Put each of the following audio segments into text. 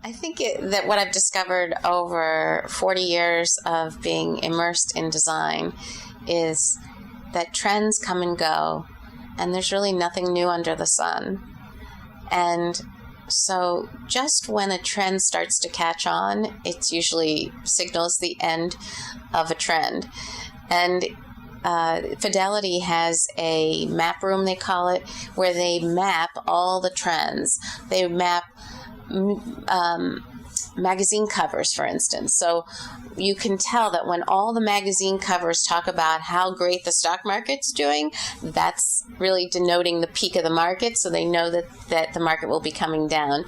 I think that what I've discovered over 40 years of being immersed in design is that trends come and go, and there's really nothing new under the sun. And so just when a trend starts to catch on, it usually signals the end of a trend. And Fidelity has a map room, they call it, where they map all the trends. They map magazine covers, for instance. So you can tell that when all the magazine covers talk about how great the stock market's doing, that's really denoting the peak of the market, so they know that the market will be coming down.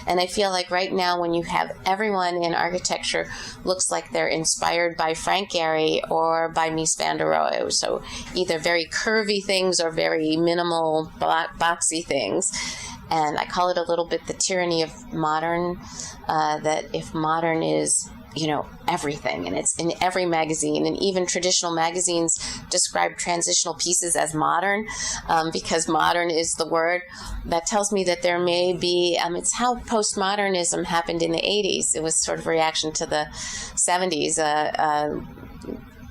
And I feel like right now when you have everyone in architecture looks like they're inspired by Frank Gehry or by Mies van der Rohe, so either very curvy things or very minimal boxy things. And I call it a little bit the tyranny of modern, that if modern is, everything, and it's in every magazine, and even traditional magazines describe transitional pieces as modern, because modern is the word. That tells me that there may be, it's how postmodernism happened in the 80s. It was sort of a reaction to the 70s,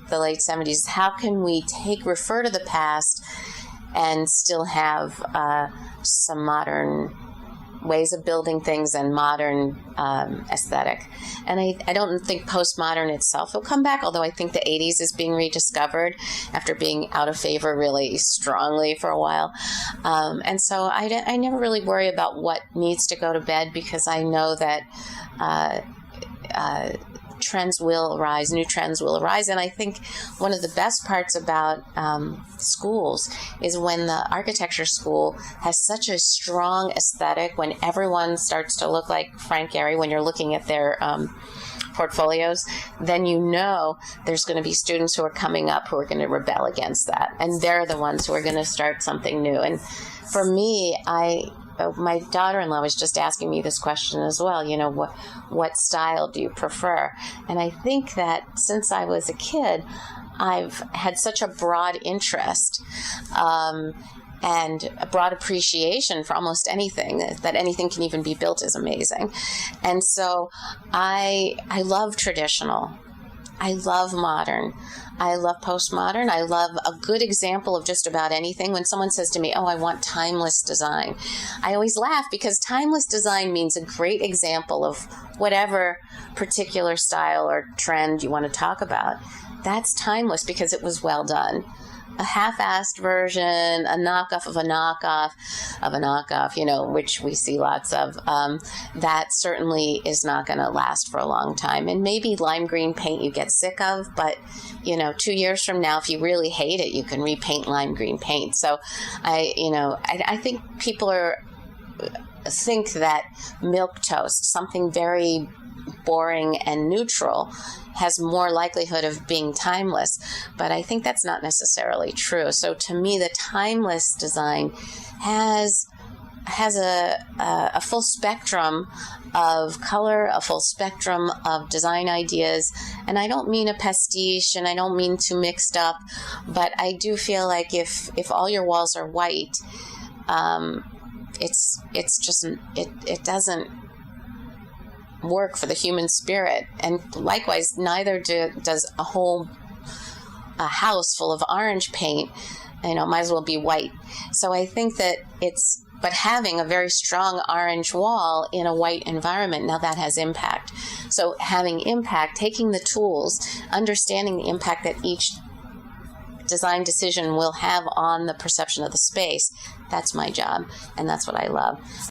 the late 70s. How can we refer to the past and still have some modern ways of building things and modern aesthetic? And I don't think postmodern itself will come back, although I think the 80s is being rediscovered after being out of favor really strongly for a while. And so I never really worry about what needs to go to bed, because I know that trends will arise, new trends will arise. And I think one of the best parts about schools is when the architecture school has such a strong aesthetic, when everyone starts to look like Frank Gehry, when you're looking at their portfolios, then there's going to be students who are coming up who are going to rebel against that. And they're the ones who are going to start something new. And for me, my daughter-in-law was just asking me this question as well, what style do you prefer? And I think that since I was a kid, I've had such a broad interest and a broad appreciation for almost anything, that anything can even be built is amazing. And so I love traditional. I love modern. I love postmodern. I love a good example of just about anything. When someone says to me, I want timeless design, I always laugh, because timeless design means a great example of whatever particular style or trend you want to talk about. That's timeless because it was well done. A half-assed version, a knockoff of a knockoff of a knockoff, which we see lots of, that certainly is not going to last for a long time. And maybe lime green paint you get sick of, but 2 years from now, if you really hate it, you can repaint lime green paint. So I think people think that milquetoast, something very boring and neutral, has more likelihood of being timeless, but I think that's not necessarily true. So to me, the timeless design has a full spectrum of color, a full spectrum of design ideas, and I don't mean a pastiche, and I don't mean too mixed up, but I do feel like if all your walls are white, it doesn't work for the human spirit. And likewise, neither does a house full of orange paint, might as well be white. So I think that but having a very strong orange wall in a white environment, now that has impact. So having impact, taking the tools, understanding the impact that each design decision will have on the perception of the space, that's my job, and that's what I love.